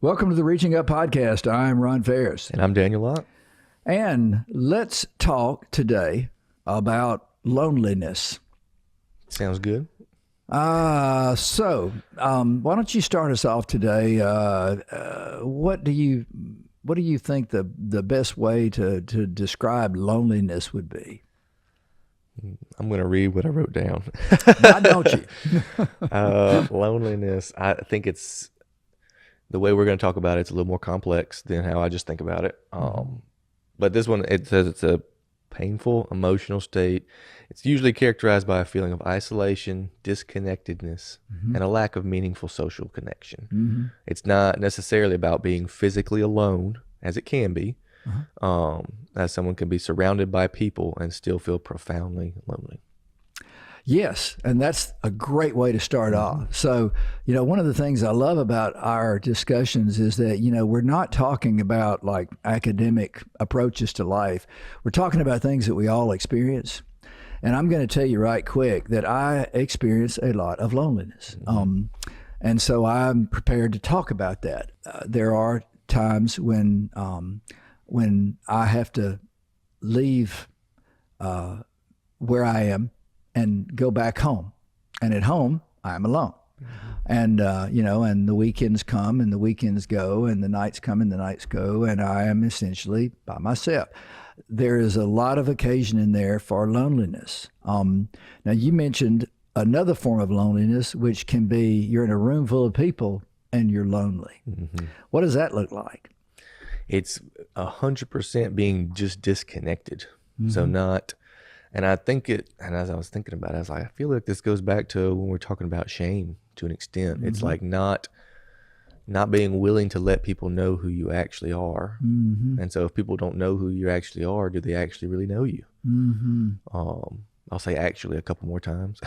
Welcome to the Reaching Up Podcast. I'm Ron Farris. And I'm Daniel Locke. And let's talk today about loneliness. Sounds good. Why don't you start us off today? What do you think the best way to describe loneliness would be? I'm going to read what I wrote down. Why don't you? Loneliness, I think it's the way we're going to talk about it. It's a little more complex than how I just think about it. But this one, it says it's a painful emotional state. It's usually characterized by a feeling of isolation, disconnectedness, and a lack of meaningful social connection. It's not necessarily about being physically alone, as it can be, as someone can be surrounded by people and still feel profoundly lonely. Yes, and that's a great way to start off. So, one of the things I love about our discussions is that, we're not talking about like academic approaches to life. We're talking about things that we all experience. And I'm going to tell you right quick that I experience a lot of loneliness. And so I'm prepared to talk about that. There are times when I have to leave where I am and go back home. And at home, I'm alone. And, and the weekends come and the weekends go and the nights come and the nights go, and I am essentially by myself. There is a lot of occasion in there for loneliness. Now, you mentioned another form of loneliness, which can be you're in a room full of people and you're lonely. What does that look like? It's 100% being just disconnected. So not... And I think and as I was thinking about it, I was like, I feel like this goes back to when we're talking about shame to an extent. It's like not being willing to let people know who you actually are. And so if people don't know who you actually are, do they actually really know you? I'll say actually a couple more times.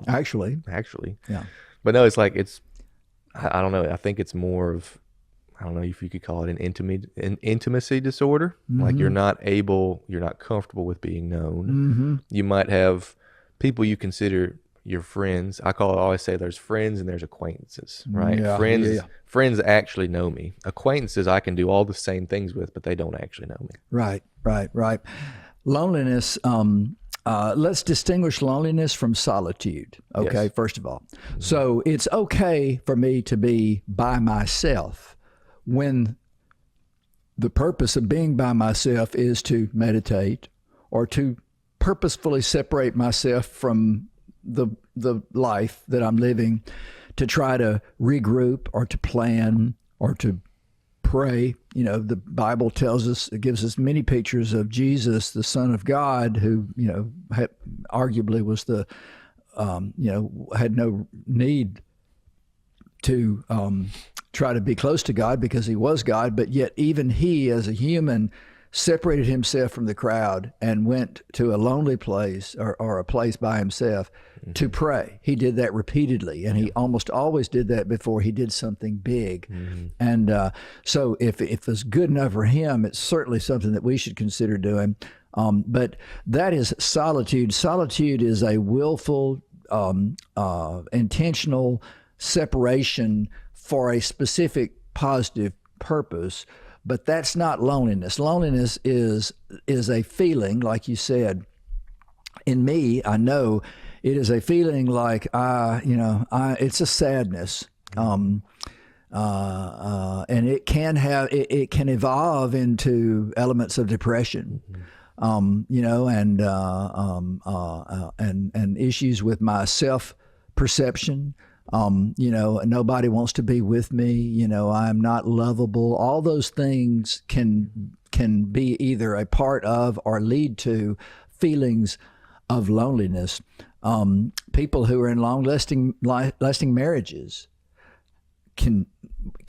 Actually. Yeah. But no, it's like, I don't know. I think it's more of, I don't know if you could call it an intimacy disorder. Like you're not comfortable with being known. You might have people you consider your friends. I always say there's friends and there's acquaintances, right? Friends actually know me. Acquaintances I can do all the same things with, but they don't actually know me. Right. Loneliness, let's distinguish loneliness from solitude, okay, Yes. first of all. So it's okay for me to be by myself when the purpose of being by myself is to meditate or to purposefully separate myself from the life that I'm living, to try to regroup or to plan or to pray. The Bible tells us, it gives us many pictures of Jesus, the Son of God, who, arguably was had no need to try to be close to God because he was God, but yet even he as a human separated himself from the crowd and went to a lonely place or a place by himself to pray. He did that repeatedly, and he almost always did that before he did something big. And so if it's good enough for him, it's certainly something that we should consider doing. But that is solitude. Solitude is a willful, intentional separation for a specific positive purpose, but that's not loneliness. Loneliness is a feeling, like you said. In me, I know it is a feeling like it's a sadness, and it can evolve into elements of depression, and issues with my self-perception. Nobody wants to be with me. I'm not lovable. All those things can be either a part of or lead to feelings of loneliness. People who are in long-lasting marriages can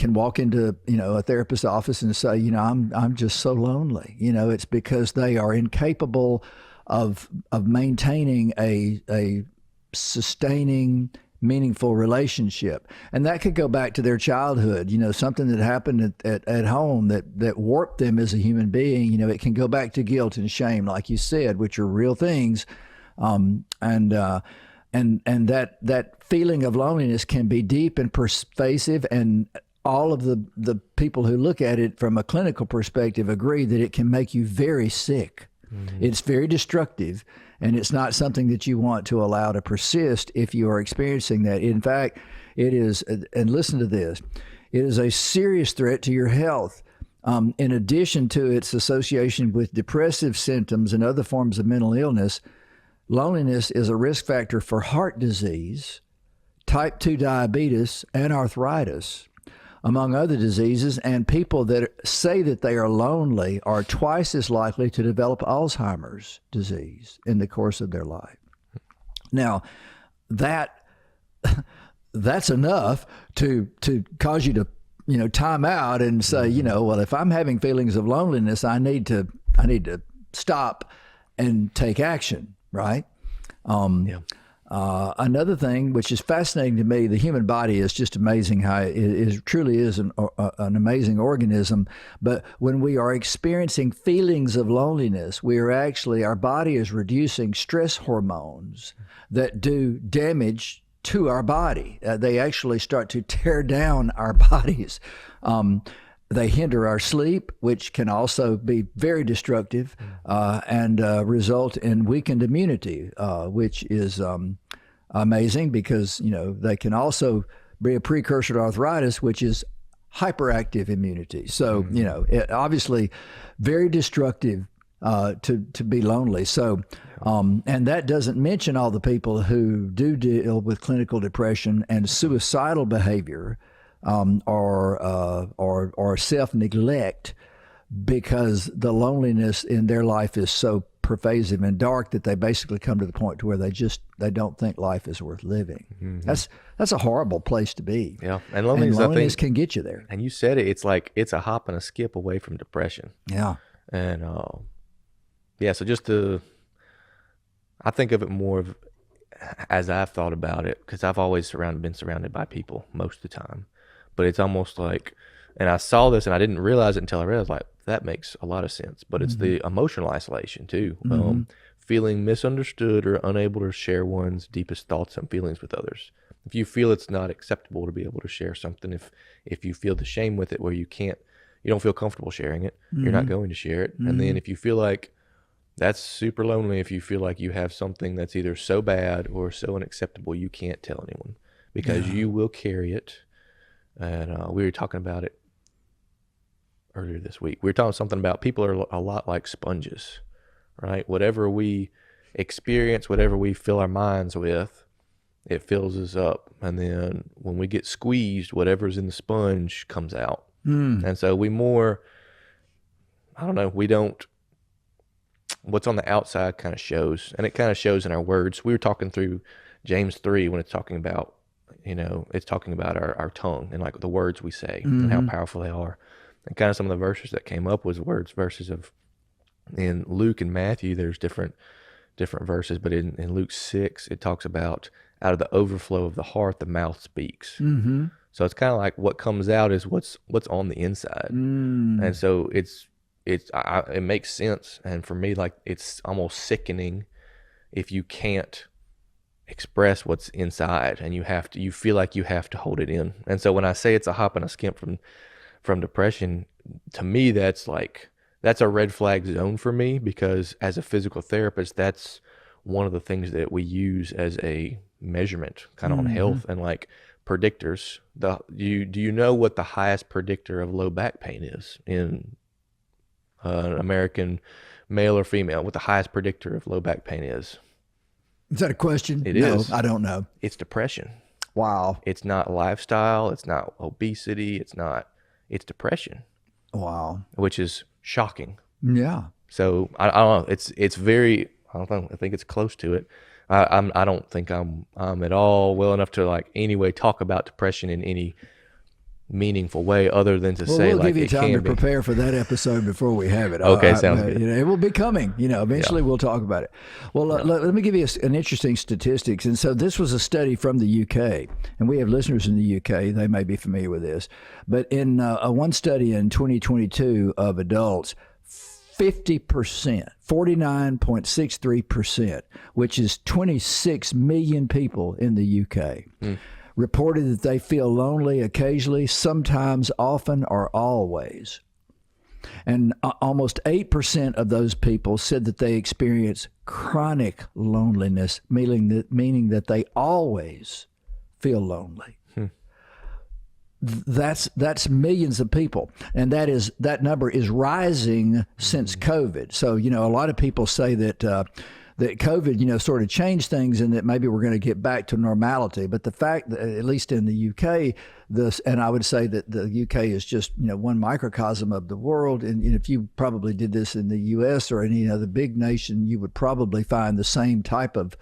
walk into a therapist's office and say, I'm just so lonely. It's because they are incapable of maintaining a sustaining, meaningful relationship. And that could go back to their childhood, something that happened at home that warped them as a human being. It can go back to guilt and shame, like you said, which are real things. And that feeling of loneliness can be deep and pervasive and all of the people who look at it from a clinical perspective agree that it can make you very sick. It's very destructive, and it's not something that you want to allow to persist if you are experiencing that. In fact, it is, and listen to this, it is a serious threat to your health. In addition to its association with depressive symptoms and other forms of mental illness, loneliness is a risk factor for heart disease, type 2 diabetes, and arthritis, among other diseases. And people that say that they are lonely are twice as likely to develop Alzheimer's disease in the course of their life. Now, that's enough to cause you to time out and say, well, if I'm having feelings of loneliness, I need to stop and take action, right? Another thing, which is fascinating to me, the human body is just amazing how it truly is an amazing organism. But when we are experiencing feelings of loneliness, our body is reducing stress hormones that do damage to our body. They actually start to tear down our bodies. They hinder our sleep, which can also be very destructive, and result in weakened immunity, which is amazing because, they can also be a precursor to arthritis, which is hyperactive immunity. So, it obviously very destructive to be lonely. So, and that doesn't mention all the people who do deal with clinical depression and suicidal behavior, or self-neglect, because the loneliness in their life is so pervasive and dark that they basically come to the point to where they don't think life is worth living. That's a horrible place to be. Yeah, and loneliness can get you there. And you said it. It's like it's a hop and a skip away from depression. Yeah, and so I think of it more of as I've thought about it, because I've always been surrounded by people most of the time. But it's almost like, and I saw this and I didn't realize it until I realized, like, that makes a lot of sense. But it's the emotional isolation too. Feeling misunderstood or unable to share one's deepest thoughts and feelings with others. If you feel it's not acceptable to be able to share something, if you feel the shame with it where you don't feel comfortable sharing it, you're not going to share it. And then if you feel like that's super lonely, if you feel like you have something that's either so bad or so unacceptable you can't tell anyone because you will carry it. And we were talking about it earlier this week. We were talking something about people are a lot like sponges, right? Whatever we experience, whatever we fill our minds with, it fills us up. And then when we get squeezed, whatever's in the sponge comes out. And so we don't, what's on the outside kind of shows, and it kind of shows in our words. We were talking through James 3 when it's talking about, it's talking about our tongue and like the words we say and how powerful they are. And kind of some of the verses that came up was verses of, in Luke and Matthew, there's different verses, but in Luke 6, it talks about out of the overflow of the heart, the mouth speaks. So it's kind of like what comes out is what's on the inside. And so it makes sense. And for me, like, it's almost sickening if you can't express what's inside and you feel like you have to hold it in. And so when I say it's a hop and a skip from depression, to me, that's a red flag zone for me, because as a physical therapist, that's one of the things that we use as a measurement kind of on health and like predictors. Do you know what the highest predictor of low back pain is in an American male or female? What the highest predictor of low back pain is? Is that a question? It No, is. I don't know. It's depression. Wow. It's not lifestyle. It's not obesity. It's depression. Wow. Which is shocking. Yeah. So I don't know. It's very, I don't know. I think it's close to it. I don't think I'm at all well enough to like anyway talk about depression in any meaningful way other than to say we'll like give you it time can to be. prepare for that episode before we have it. Okay, sounds good. It will be coming. Eventually we'll talk about it. Well, let me give you an interesting statistics. And so this was a study from the UK, and we have listeners in the UK. They may be familiar with this. But in one study in 2022 of adults, 50%, 49.63%, which is 26 million people in the UK, reported that they feel lonely occasionally, sometimes, often, or always. And almost 8% of those people said that they experience chronic loneliness, meaning that they always feel lonely. That's millions of people, and that number is rising since COVID. So a lot of people say that that COVID sort of changed things, and that maybe we're going to get back to normality. But the fact that, at least in the UK, and I would say that the UK is just one microcosm of the world. And if you probably did this in the US or any other big nation, you would probably find the same type of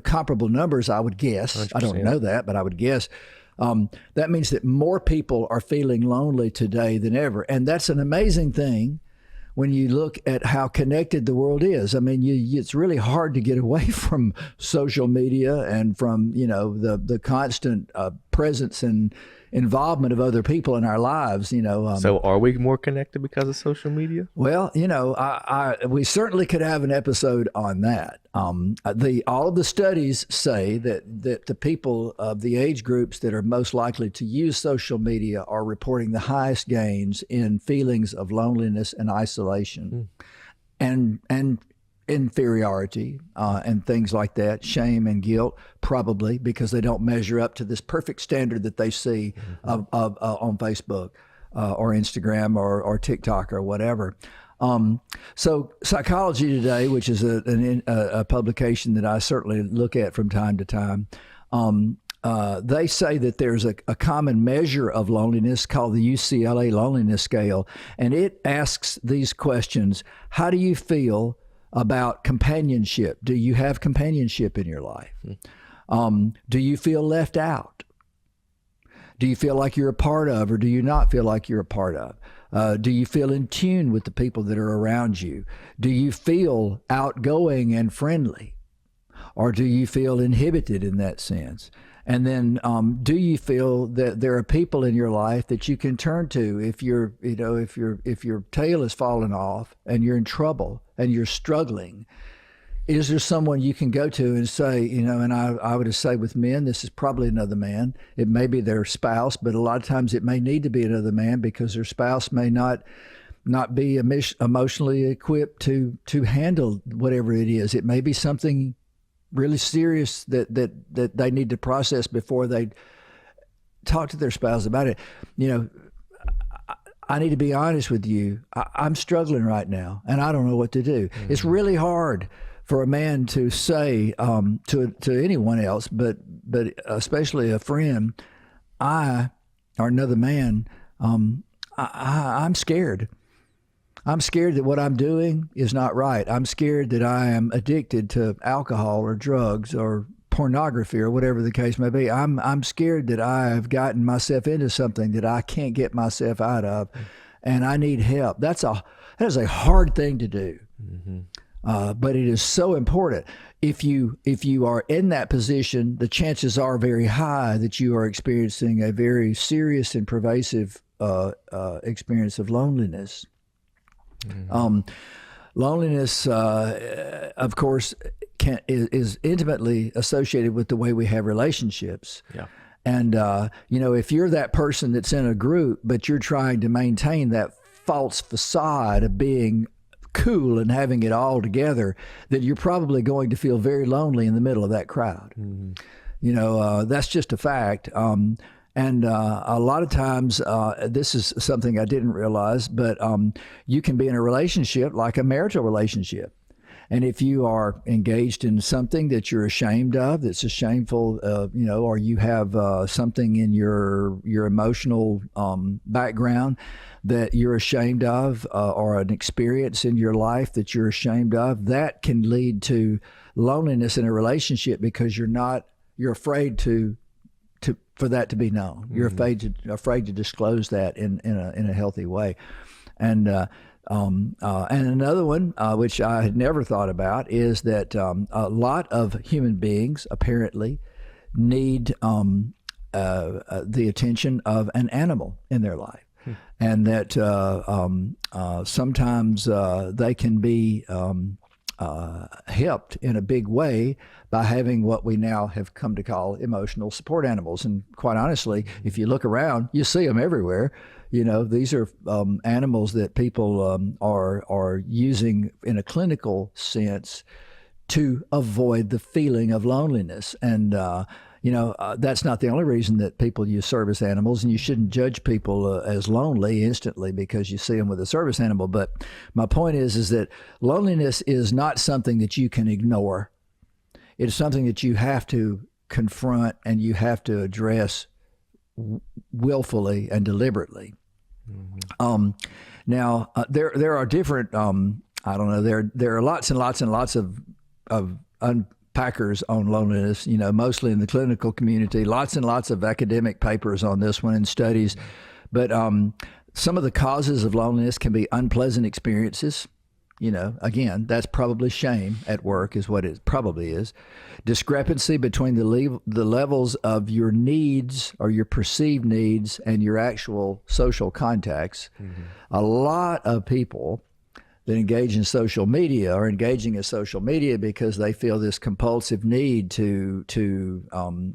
comparable numbers. I would guess. 100%. I don't know that, but I would guess. That means that more people are feeling lonely today than ever. And that's an amazing thing when you look at how connected the world is. I mean, it's really hard to get away from social media and from, the constant presence and involvement of other people in our lives. So are we more connected because of social media? Well, we certainly could have an episode on that. All of the studies say that the people of the age groups that are most likely to use social media are reporting the highest gains in feelings of loneliness and isolation, and inferiority and things like that, shame and guilt, probably because they don't measure up to this perfect standard that they see on Facebook or Instagram or TikTok or whatever. So Psychology Today, which is a publication that I certainly look at from time to time, they say that there's a common measure of loneliness called the UCLA Loneliness Scale, and it asks these questions: how do you feel about companionship? Do you have companionship in your life? Do you feel left out? Do you feel like you're a part of, or do you not feel like you're a part of? Do you feel in tune with the people that are around you? Do you feel outgoing and friendly? Or do you feel inhibited in that sense? And then do you feel that there are people in your life that you can turn to if if your tail is falling off and you're in trouble and you're struggling? Is there someone you can go to and say, and I would say with men, this is probably another man. It may be their spouse, but a lot of times it may need to be another man because their spouse may not be emotionally equipped to handle whatever it is. It may be something really serious that they need to process before they talk to their spouse about it. I need to be honest with you. I'm struggling right now, and I don't know what to do. Mm-hmm. It's really hard for a man to say to anyone else, but especially a friend, or another man, I'm scared. I'm scared that what I'm doing is not right. I'm scared that I am addicted to alcohol or drugs or pornography or whatever the case may be. I'm scared that I have gotten myself into something that I can't get myself out of, and I need help. That is a hard thing to do. Mm-hmm. But it is so important. If you are in that position, the chances are very high that you are experiencing a very serious and pervasive experience of loneliness. Mm-hmm. Loneliness, of course, is intimately associated with the way we have relationships. Yeah. And, if you're that person that's in a group, but you're trying to maintain that false facade of being cool and having it all together, that you're probably going to feel very lonely in the middle of that crowd. Mm-hmm. That's just a fact. And a lot of times, this is something I didn't realize, but you can be in a relationship like a marital relationship. And if you are engaged in something that you're ashamed of, that's a shameful, or you have something in your emotional background that you're ashamed of, or an experience in your life that you're ashamed of, that can lead to loneliness in a relationship because you're afraid for that to be known. Mm-hmm. You're afraid to disclose that in a healthy way. And another one, which I had never thought about, is that a lot of human beings apparently need the attention of an animal in their life. And that sometimes they can be helped in a big way by having what we now have come to call emotional support animals. And quite honestly, if you look around, you see them everywhere. These are animals that people are using in a clinical sense to avoid the feeling of loneliness. And that's not the only reason that people use service animals, and you shouldn't judge people as lonely instantly because you see them with a service animal. But my point is that loneliness is not something that you can ignore. It's something that you have to confront and you have to address willfully and deliberately. Mm-hmm. Now, there are different, I don't know, there are lots and lots and lots of unpackers on loneliness, mostly in the clinical community, lots and lots of academic papers on this one and studies. But some of the causes of loneliness can be unpleasant experiences. Again, that's probably shame at work is what it probably is. Discrepancy between the levels of your needs or your perceived needs and your actual social contacts. Mm-hmm. A lot of people that engage in social media are engaging in social media because they feel this compulsive need to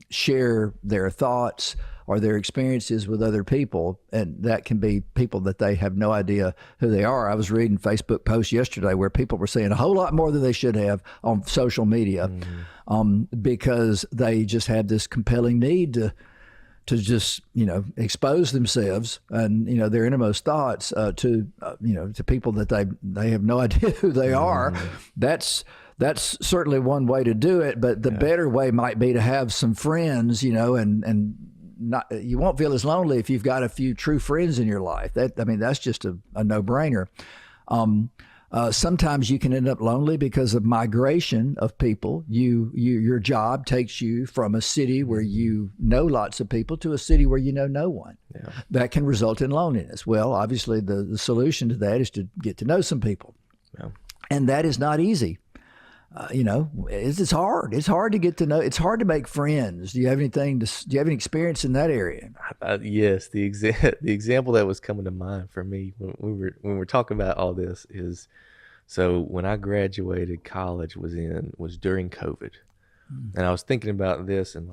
share their thoughts or their experiences with other people, and that can be people that they have no idea who they are. I was reading Facebook posts yesterday where people were saying a whole lot more than they should have on social media, because they just have this compelling need to just expose themselves and their innermost thoughts to people that they have no idea who they are. That's certainly one way to do it, but the better way might be to have some friends, and not, you won't feel as lonely if you've got a few true friends in your life. That's just a no-brainer. Sometimes you can end up lonely because of migration of people. Your job takes you from a city where you know lots of people to a city where you know no one. Yeah. That can result in loneliness. Well, obviously the solution to that is to get to know some people. Yeah. And that is not easy. It's hard. It's hard to get to know. It's hard to make friends. Do you have any experience in that area? Yes. The example that was coming to mind for me when we're talking about all this is, so when I graduated college was during COVID, and I was thinking about this and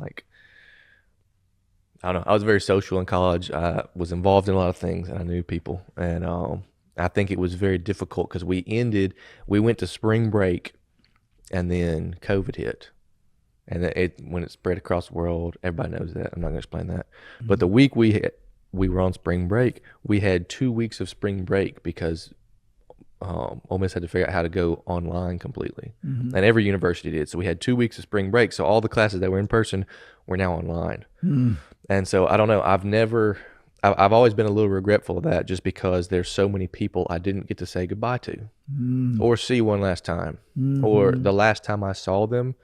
I don't know. I was very social in college. I was involved in a lot of things, and I knew people, and I think it was very difficult because we went to spring break. And then COVID hit, and when it spread across the world, everybody knows that. I'm not going to explain that. Mm-hmm. But the week we were on spring break, we had 2 weeks of spring break because Ole Miss had to figure out how to go online completely, and every university did. So we had 2 weeks of spring break. So all the classes that were in person were now online. And so I don't know. I've always been a little regretful of that, just because there's so many people I didn't get to say goodbye to or see one last time. Or the last time I saw them,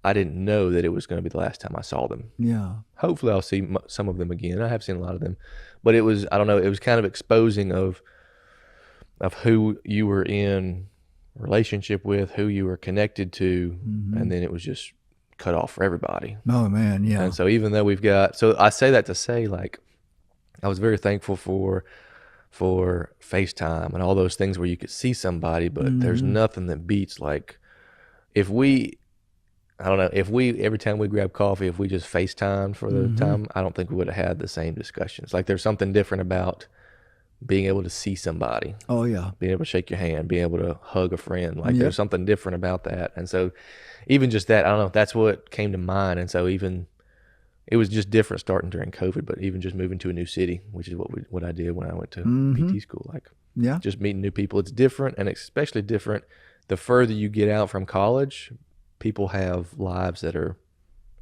I didn't know that it was going to be the last time I saw them. Yeah. Hopefully I'll see some of them again. I have seen a lot of them. But it was kind of exposing of who you were in relationship with, who you were connected to, and then it was just cut off for everybody. Oh, man, yeah. And so even though so I say that to say, I was very thankful for FaceTime and all those things where you could see somebody, but there's nothing that beats every time we grab coffee, if we just FaceTime for the time, I don't think we would have had the same discussions. There's something different about being able to see somebody. Oh yeah. Being able to shake your hand, being able to hug a friend. There's something different about that. And so even just that, I don't know, that's what came to mind. And so it was just different starting during COVID, but even just moving to a new city, which is what I did when I went to PT school. Just meeting new people. It's different, and especially different the further you get out from college. People have lives that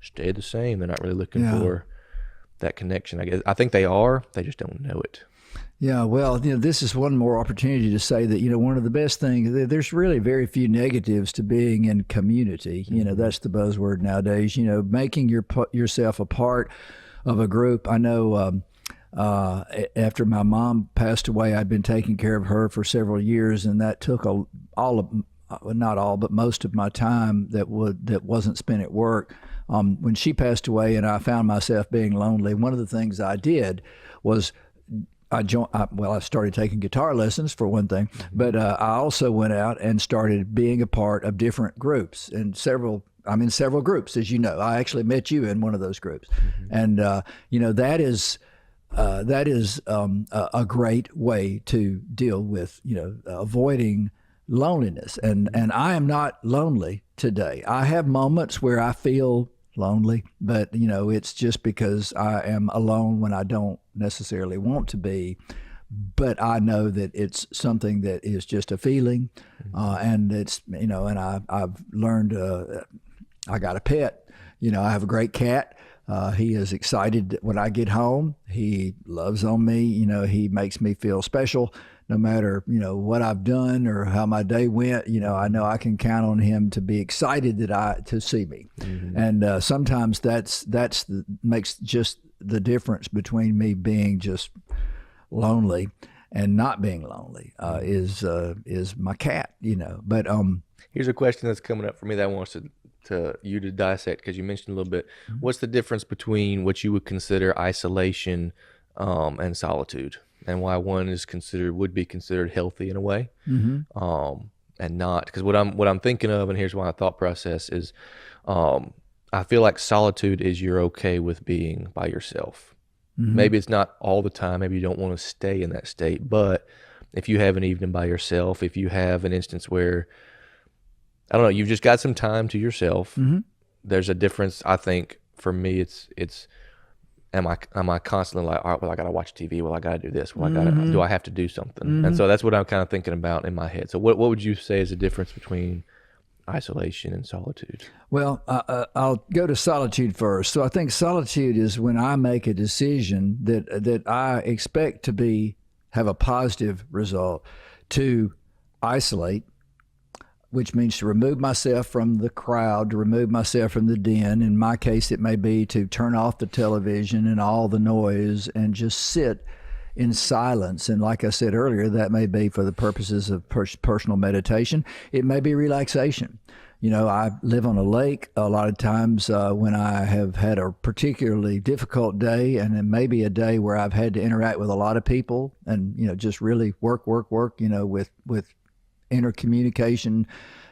stay the same. They're not really looking for that connection. I guess I think they are. They just don't know it. Yeah, well, this is one more opportunity to say that, one of the best things, there's really very few negatives to being in community. That's the buzzword nowadays, making yourself a part of a group. I know after my mom passed away, I'd been taking care of her for several years, and that took not all, but most of my time that wasn't spent at work. When she passed away and I found myself being lonely, one of the things I did was I started taking guitar lessons for one thing, but I also went out and started being a part of different groups and I'm in several groups, as you know. I actually met you in one of those groups, and that is a great way to deal with avoiding loneliness. And I am not lonely today. I have moments where I feel lonely, but it's just because I am alone when I don't necessarily want to be. But I know that it's something that is just a feeling, and it's and I've learned. I got a pet. I have a great cat. He is excited when I get home. He loves on me. He makes me feel special no matter, what I've done or how my day went. I know I can count on him to be excited to see me. And sometimes that's makes just the difference between me being just lonely and not being lonely, is my cat, But here's a question that's coming up for me that I want you to dissect, because you mentioned a little bit. What's the difference between what you would consider isolation and solitude, and why one would be considered healthy in a way, and not? Because what I'm thinking of, and here's my thought process is, I feel like solitude is you're okay with being by yourself. Maybe it's not all the time. Maybe you don't want to stay in that state, but if you have an evening by yourself, if you have an instance where, I don't know, you've just got some time to yourself. There's a difference. I think for me, it's am I constantly like, all right, well, I got to watch TV. Well, I got to do this. Well, do I have to do something? And so that's what I'm kind of thinking about in my head. So what would you say is the difference between isolation and solitude? Well, I'll go to solitude first. So I think solitude is when I make a decision that I expect to have a positive result, to isolate, which means to remove myself from the crowd, to remove myself from the den. In my case, it may be to turn off the television and all the noise and just sit in silence. And like I said earlier, that may be for the purposes of personal meditation. It may be relaxation. I live on a lake. A lot of times when I have had a particularly difficult day, and it may be a day where I've had to interact with a lot of people and, just really work, with intercommunication,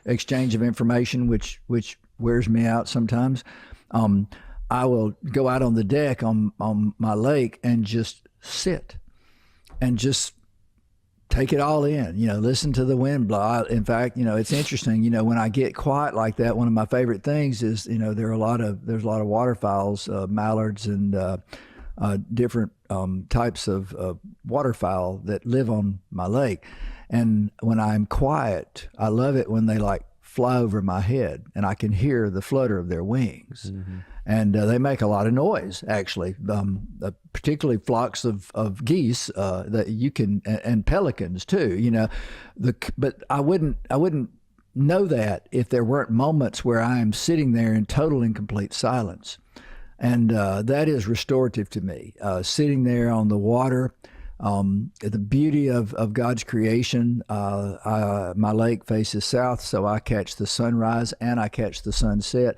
exchange of information, which wears me out sometimes. I will go out on the deck on my lake and just sit and just take it all in, listen to the wind blow. In fact, it's interesting, when I get quiet like that, one of my favorite things is, there's a lot of waterfowls, mallards and different types of waterfowl that live on my lake. And when I'm quiet, I love it when they fly over my head and I can hear the flutter of their wings. And they make a lot of noise, actually, particularly flocks of geese that you can, and pelicans too, but I wouldn't know that if there weren't moments where I am sitting there in total and complete silence. And that is restorative to me, sitting there on the water. The beauty of God's creation. My lake faces south, so I catch the sunrise and I catch the sunset.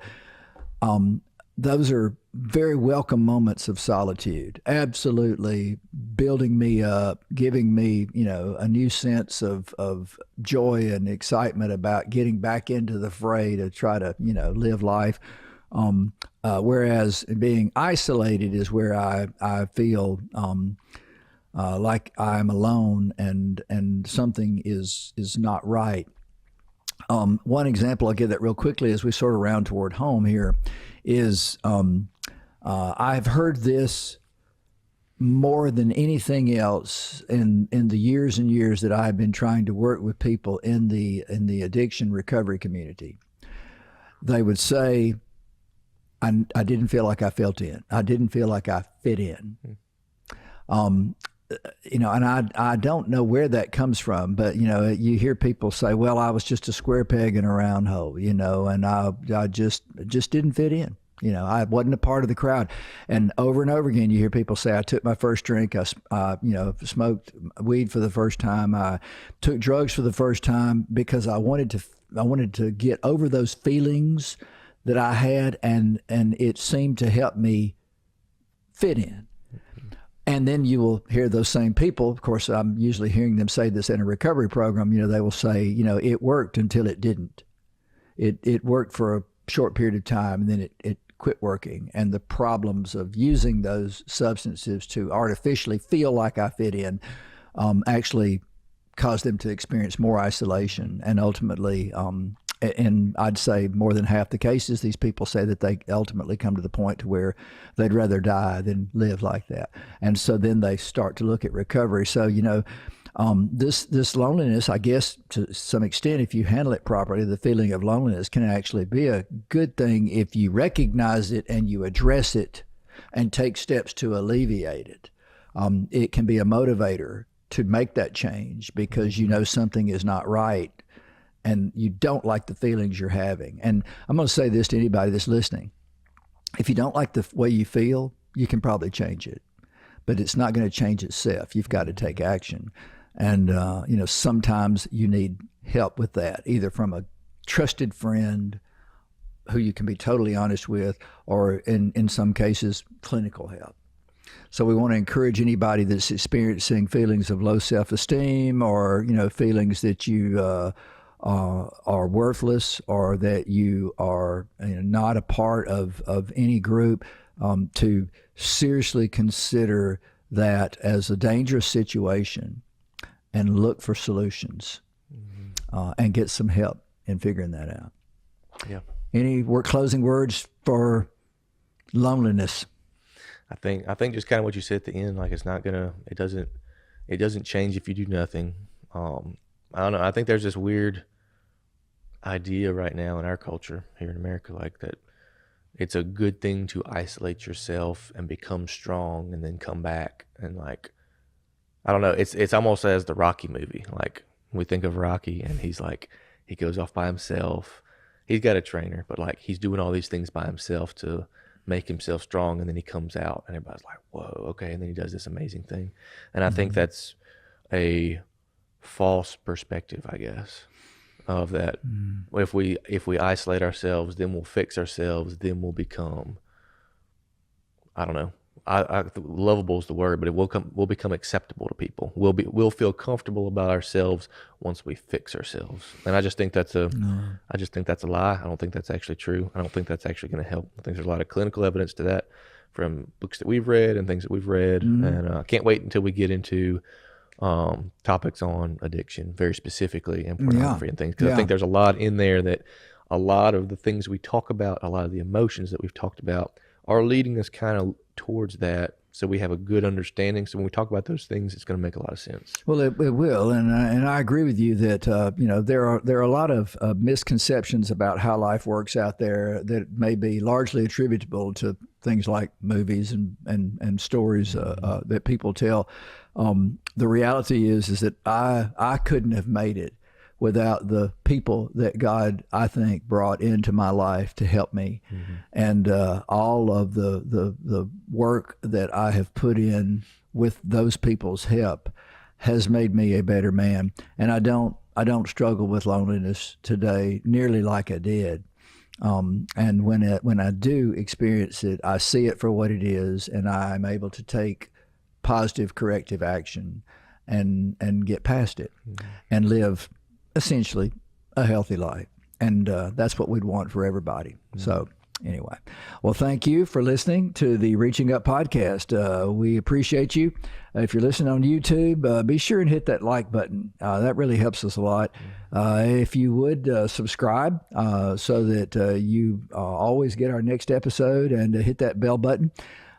Those are very welcome moments of solitude, absolutely building me up, giving me, a new sense of joy and excitement about getting back into the fray to try to, live life. Whereas being isolated is where I feel like I'm alone and something is not right. One example I'll give that real quickly as we sort of round toward home here is I've heard this more than anything else in the years and years that I've been trying to work with people in the addiction recovery community. They would say, I didn't feel like I felt in. I didn't feel like I fit in. And I don't know where that comes from, but, you hear people say, well, I was just a square peg in a round hole, and I just didn't fit in. I wasn't a part of the crowd. And over again, you hear people say, I took my first drink. I smoked weed for the first time. I took drugs for the first time because I wanted to get over those feelings that I had, and it seemed to help me fit in. And then you will hear those same people. Of course, I'm usually hearing them say this in a recovery program. They will say, it worked until it didn't. It worked for a short period of time, and then it quit working. And the problems of using those substances to artificially feel like I fit in actually caused them to experience more isolation. And ultimately, and I'd say more than half the cases, these people say that they ultimately come to the point to where they'd rather die than live like that. And so then they start to look at recovery. So, this loneliness, I guess, to some extent, if you handle it properly, the feeling of loneliness can actually be a good thing if you recognize it and you address it and take steps to alleviate it. It can be a motivator to make that change because something is not right and you don't like the feelings you're having. And I'm going to say this to anybody that's listening. If you don't like the way you feel, you can probably change it, but it's not going to change itself. You've got to take action. And, sometimes you need help with that, either from a trusted friend who you can be totally honest with, or in some cases, clinical help. So we want to encourage anybody that's experiencing feelings of low self-esteem or, feelings that you are worthless or that you are not a part of any group, to seriously consider that as a dangerous situation and look for solutions, and get some help in figuring that out. Yeah. Any closing words for loneliness? I think just kind of what you said at the end, like it doesn't change if you do nothing. I don't know. I think there's this weird idea right now in our culture here in America, like that it's a good thing to isolate yourself and become strong and then come back. And like, I don't know, it's almost as the Rocky movie. Like we think of Rocky and he's like, he goes off by himself. He's got a trainer, but like he's doing all these things by himself to make himself strong. And then he comes out and everybody's like, whoa, okay. And then he does this amazing thing. And I think that's a false perspective, I guess, of that. If we isolate ourselves, then we'll fix ourselves, then we'll become, I don't know, lovable is the word, but we'll become acceptable to people. We'll feel comfortable about ourselves once we fix ourselves. And I just think that's a lie. I don't think that's actually true. I don't think that's actually going to help. I think there's a lot of clinical evidence to that from books that we've read and things that we've read. And I can't wait until we get into topics on addiction very specifically and pornography and things, because I think there's a lot in there that a lot of the things we talk about, a lot of the emotions that we've talked about are leading us kind of towards that, so we have a good understanding. So when we talk about those things, it's going to make a lot of sense. Well, it will, and I agree with you that there are a lot of misconceptions about how life works out there that may be largely attributable to things like movies and stories that people tell. The reality is that I couldn't have made it without the people that God, I think, brought into my life to help me. And all of the work that I have put in with those people's help has made me a better man. And I don't struggle with loneliness today nearly like I did. And when I do experience it, I see it for what it is, and I'm able to take positive corrective action and get past it and live essentially a healthy life. And that's what we'd want for everybody. So anyway, well, thank you for listening to the Reaching Up podcast. We appreciate you. If you're listening on YouTube, be sure and hit that like button. That really helps us a lot. If you would subscribe so that you always get our next episode, and hit that bell button.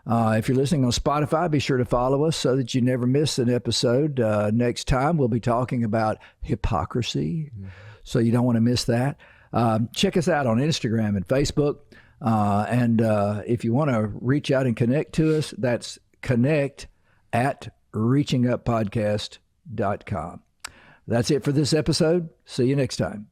If you're listening on Spotify, be sure to follow us so that you never miss an episode. Next time, we'll be talking about hypocrisy, so you don't want to miss that. Check us out on Instagram and Facebook. And if you want to reach out and connect to us, that's connect@reachinguppodcast.com. That's it for this episode. See you next time.